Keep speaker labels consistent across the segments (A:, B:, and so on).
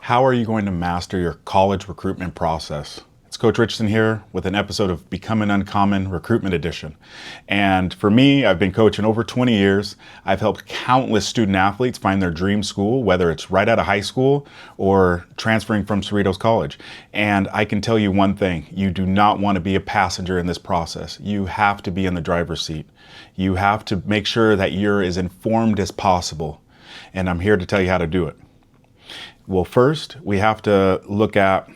A: How are you going to master your college recruitment process? It's Coach Richardson here with an episode of Becoming Uncommon Recruitment Edition. And for me, I've been coaching over 20 years. I've helped countless student athletes find their dream school, whether it's right out of high school or transferring from Cerritos College. And I can tell you one thing, you do not want to be a passenger in this process. You have to be in the driver's seat. You have to make sure that you're as informed as possible. And I'm here to tell you how to do it. Well, first, we have to look at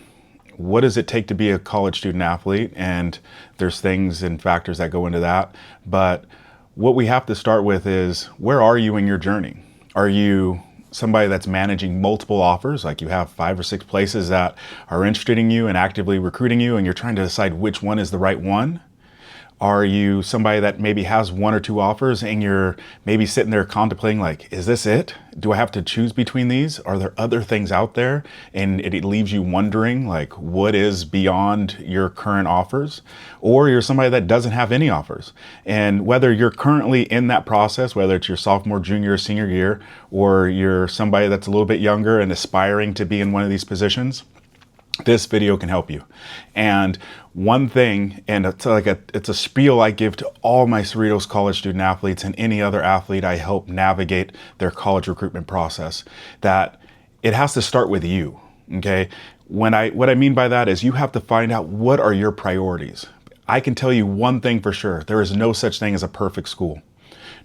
A: what does it take to be a college student athlete, and there's things and factors that go into that. But what we have to start with is, where are you in your journey? Are you somebody that's managing multiple offers, like you have 5 or 6 places that are interested in you and actively recruiting you, and you're trying to decide which one is the right one? Are you somebody that maybe has 1 or 2 offers and you're maybe sitting there contemplating, like, is this it? Do I have to choose between these? Are there other things out there? And it leaves you wondering, like, what is beyond your current offers? Or you're somebody that doesn't have any offers. And whether you're currently in that process, whether it's your sophomore, junior, or senior year, or you're somebody that's a little bit younger and aspiring to be in one of these positions, this video can help you. And one thing, and it's a spiel I give to all my Cerritos College student athletes and any other athlete I help navigate their college recruitment process, that it has to start with you, okay? What I mean by that is you have to find out what are your priorities. I can tell you one thing for sure, there is no such thing as a perfect school.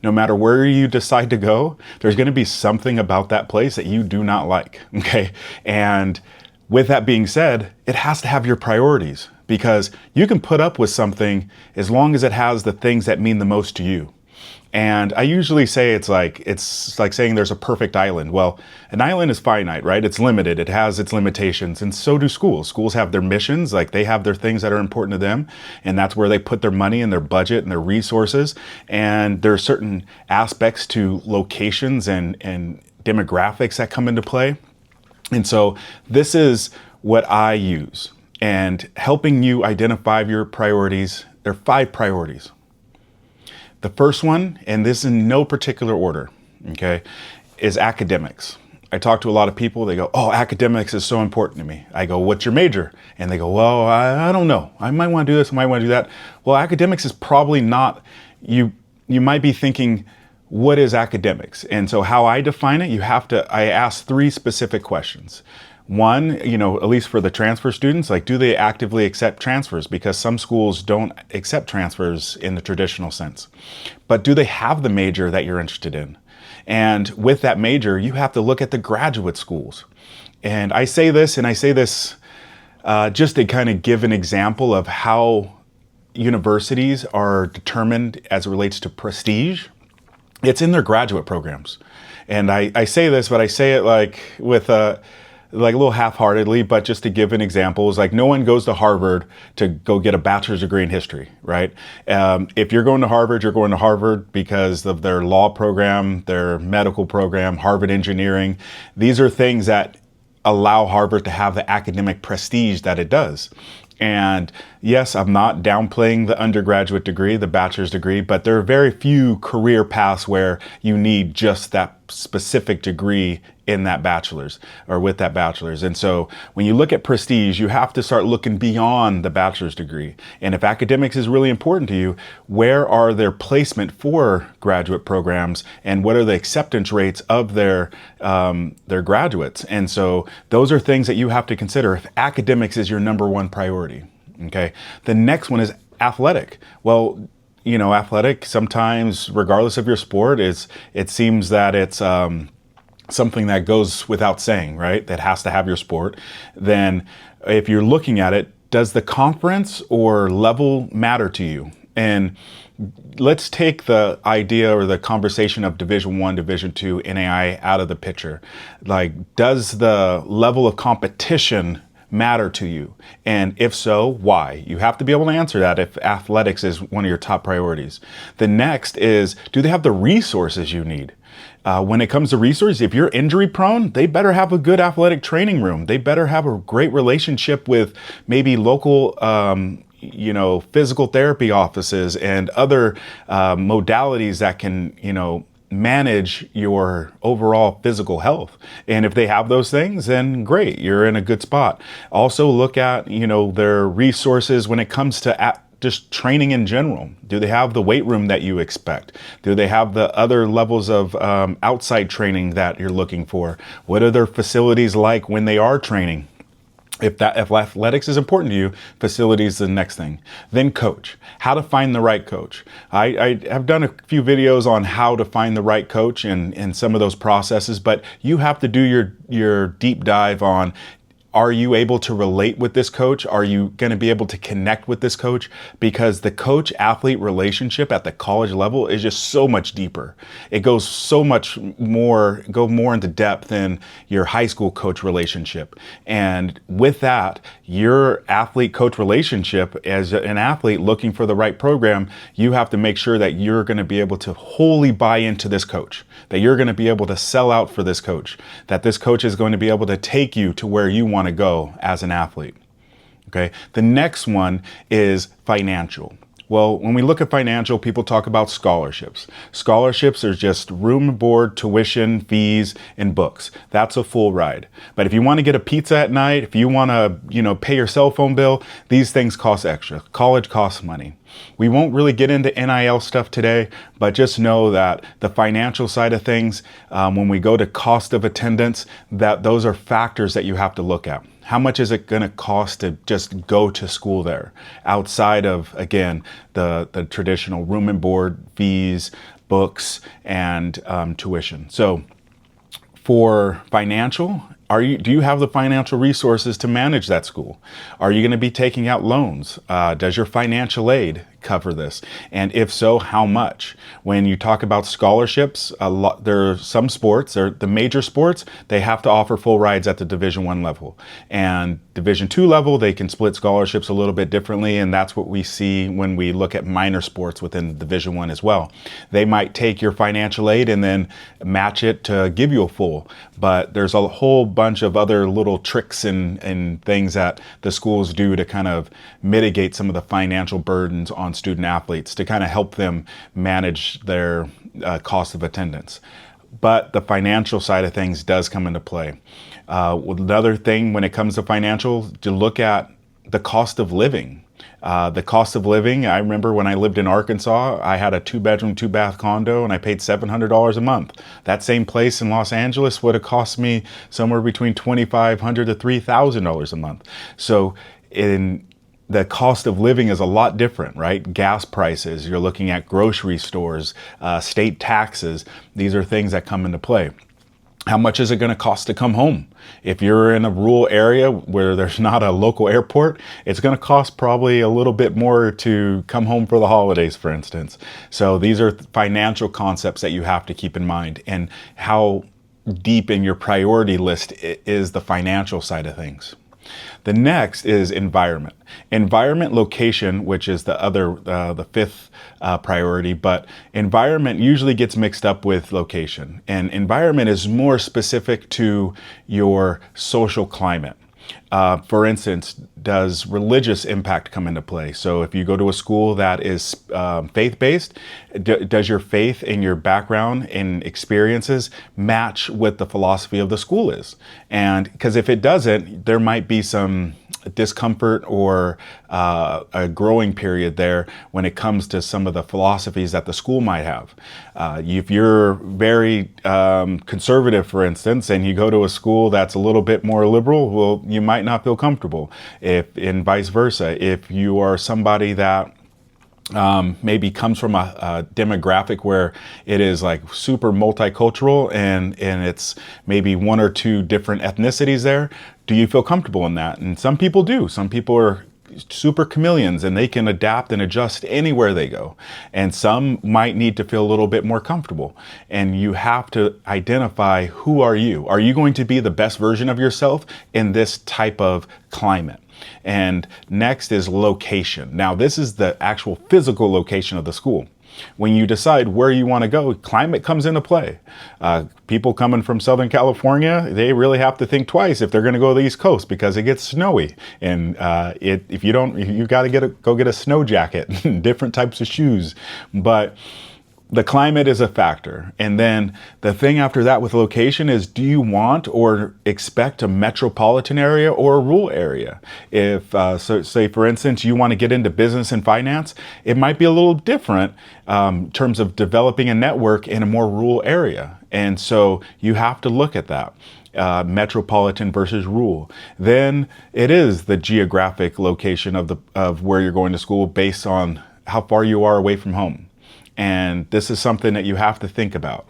A: No matter where you decide to go, there's gonna be something about that place that you do not like, okay? And with that being said, it has to have your priorities, because you can put up with something as long as it has the things that mean the most to you. And I usually say it's like saying there's a perfect island. Well, an island is finite, right? It's limited. It has its limitations, and so do schools. Schools have their missions, like they have their things that are important to them, and that's where they put their money and their budget and their resources. And there are certain aspects to locations and demographics that come into play. And so this is what I use, and helping you identify your priorities. There are 5 priorities. The first one, and this in no particular order, okay, is academics. I talk to a lot of people, they go, oh, academics is so important to me. I go, what's your major? And they go, well, I don't know. I might want to do this, I might want to do that. Well, academics is probably not, you might be thinking, what is academics? And so how I define it, I ask 3 specific questions. One, at least for the transfer students, like, do they actively accept transfers? Because some schools don't accept transfers in the traditional sense. But do they have the major that you're interested in? And with that major, you have to look at the graduate schools. And I say this just to kind of give an example of how universities are determined as it relates to prestige. It's in their graduate programs. And I say this, but I say it like with a little half-heartedly, but just to give an example, is like, no one goes to Harvard to go get a bachelor's degree in history, right? If you're going to Harvard, you're going to Harvard because of their law program, their medical program, Harvard engineering. These are things that allow Harvard to have the academic prestige that it does. And yes, I'm not downplaying the undergraduate degree, the bachelor's degree, but there are very few career paths where you need just that specific degree in that bachelor's or with that bachelor's. And so when you look at prestige, you have to start looking beyond the bachelor's degree. And if academics is really important to you, where are their placement for graduate programs, and what are the acceptance rates of their graduates? And so those are things that you have to consider if academics is your number 1 priority. Okay. The next one is athletic. Well, athletic sometimes, regardless of your sport, it seems that it's something that goes without saying, right? That has to have your sport. Then if you're looking at it, does the conference or level matter to you? And let's take the idea or the conversation of Division I, Division II, NAI out of the picture. Like, does the level of competition matter to you? And if so, why? You have to be able to answer that if athletics is one of your top priorities. The next is, do they have the resources you need? When it comes to resources, if you're injury prone, they better have a good athletic training room. They better have a great relationship with maybe local physical therapy offices and other modalities that can, manage your overall physical health. And if they have those things, then great, you're in a good spot. Also look at, their resources when it comes to just training in general. Do they have the weight room that you expect? Do they have the other levels of outside training that you're looking for? What are their facilities like when they are training? If athletics is important to you, facilities is the next thing. Then coach. How to find the right coach. I have done a few videos on how to find the right coach and some of those processes, but you have to do your deep dive on, are you able to relate with this coach? Are you going to be able to connect with this coach? Because the coach-athlete relationship at the college level is just so much deeper. It goes so much more, more into depth than your high school coach relationship. And with that, your athlete-coach relationship, as an athlete looking for the right program, you have to make sure that you're going to be able to wholly buy into this coach, that you're going to be able to sell out for this coach, that this coach is going to be able to take you to where you want to go as an athlete. Okay. The next one is financial. Well, when we look at financial, people talk about scholarships. Scholarships are just room and board, tuition, fees, and books. That's a full ride. But if you want to get a pizza at night, if you want to, pay your cell phone bill, these things cost extra. College costs money. We won't really get into NIL stuff today, but just know that the financial side of things, when we go to cost of attendance, that those are factors that you have to look at. How much is it going to cost to just go to school there outside of, again, the traditional room and board, fees, books, and tuition? So for financial, do you have the financial resources to manage that school? Are you going to be taking out loans? Does your financial aid cover this? And if so, how much? When you talk about scholarships, there are some sports, or the major sports, they have to offer full rides at the Division I level. And Division II level, they can split scholarships a little bit differently, and that's what we see when we look at minor sports within Division I as well. They might take your financial aid and then match it to give you a full, but there's a whole bunch of other little tricks and things that the schools do to kind of mitigate some of the financial burdens on student athletes to kind of help them manage their cost of attendance. But the financial side of things does come into play. Another thing when it comes to financial, to look at the cost of living. The cost of living, I remember when I lived in Arkansas, I had a 2-bedroom, 2-bath condo and I paid $700 a month. That same place in Los Angeles would have cost me somewhere between $2,500 to $3,000 a month. So the cost of living is a lot different, right? Gas prices, you're looking at grocery stores, state taxes. These are things that come into play. How much is it going to cost to come home? If you're in a rural area where there's not a local airport, it's going to cost probably a little bit more to come home for the holidays, for instance. So these are financial concepts that you have to keep in mind, and how deep in your priority list is the financial side of things. The next is environment. Environment, location, which is the fifth priority, but environment usually gets mixed up with location. And environment is more specific to your social climate. For instance, does religious impact come into play? So if you go to a school that is faith-based, does your faith and your background and experiences match what the philosophy of the school is? And because if it doesn't, there might be some discomfort or a growing period there when it comes to some of the philosophies that the school might have. If you're very conservative, for instance, and you go to a school that's a little bit more liberal, well, you might not feel comfortable. And vice versa, if you are somebody that maybe comes from a demographic where it is like super multicultural and it's maybe 1 or 2 different ethnicities there, do you feel comfortable in that? And some people do. Some people are super chameleons and they can adapt and adjust anywhere they go. And some might need to feel a little bit more comfortable. And you have to identify, who are you? Are you going to be the best version of yourself in this type of climate? And next is location. Now, this is the actual physical location of the school. When you decide where you want to go, climate comes into play. People coming from Southern California, they really have to think twice if they're going to go to the East Coast because it gets snowy. And if you don't, you got to go get a snow jacket, different types of shoes. But The climate is a factor. And then the thing after that with location is, do you want or expect a metropolitan area or a rural area? If, so say for instance, you want to get into business and finance, it might be a little different in terms of developing a network in a more rural area. And so you have to look at that. Metropolitan versus rural. Then it is the geographic location of where you're going to school based on how far you are away from home. And this is something that you have to think about,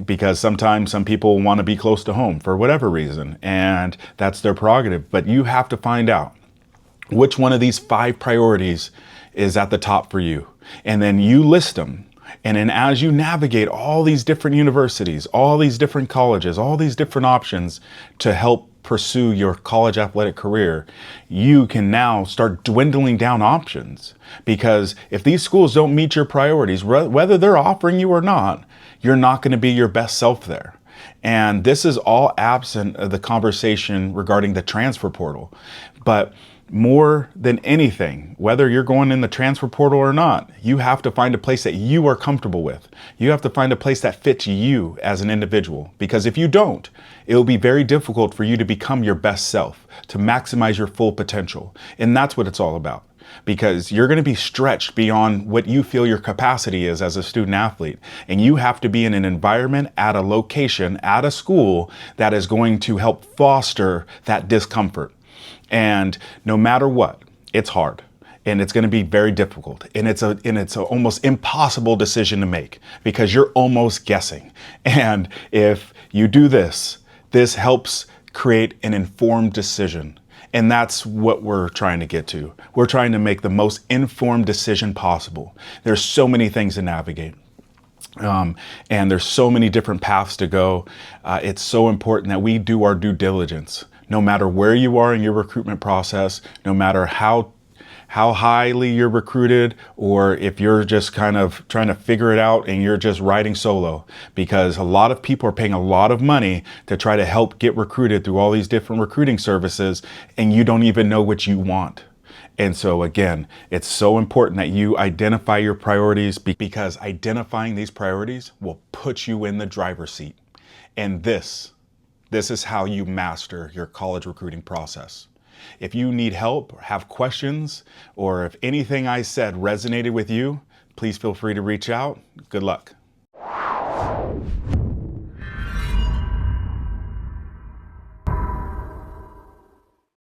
A: because sometimes some people want to be close to home for whatever reason, and that's their prerogative. But you have to find out which one of these 5 priorities is at the top for you. And then you list them. And then as you navigate all these different universities, all these different colleges, all these different options to help pursue your college athletic career, you can now start dwindling down options. Because if these schools don't meet your priorities, whether they're offering you or not, you're not going to be your best self there. And this is all absent of the conversation regarding the transfer portal. But more than anything, whether you're going in the transfer portal or not, you have to find a place that you are comfortable with. You have to find a place that fits you as an individual, because if you don't, it will be very difficult for you to become your best self, to maximize your full potential. And that's what it's all about, because you're going to be stretched beyond what you feel your capacity is as a student athlete. And you have to be in an environment, at a location, at a school that is going to help foster that discomfort. And no matter what, it's hard, and it's going to be very difficult, and it's a almost impossible decision to make, because you're almost guessing. And if you do this helps create an informed decision. And that's what we're trying to get to. We're trying to make the most informed decision possible. There's so many things to navigate. And there's so many different paths to go. It's so important that we do our due diligence. No matter where you are in your recruitment process, no matter how highly you're recruited, or if you're just kind of trying to figure it out and you're just riding solo, because a lot of people are paying a lot of money to try to help get recruited through all these different recruiting services, and you don't even know what you want. And so again, it's so important that you identify your priorities, because identifying these priorities will put you in the driver's seat. And this is how you master your college recruiting process. If you need help, or have questions, or if anything I said resonated with you, please feel free to reach out. Good luck.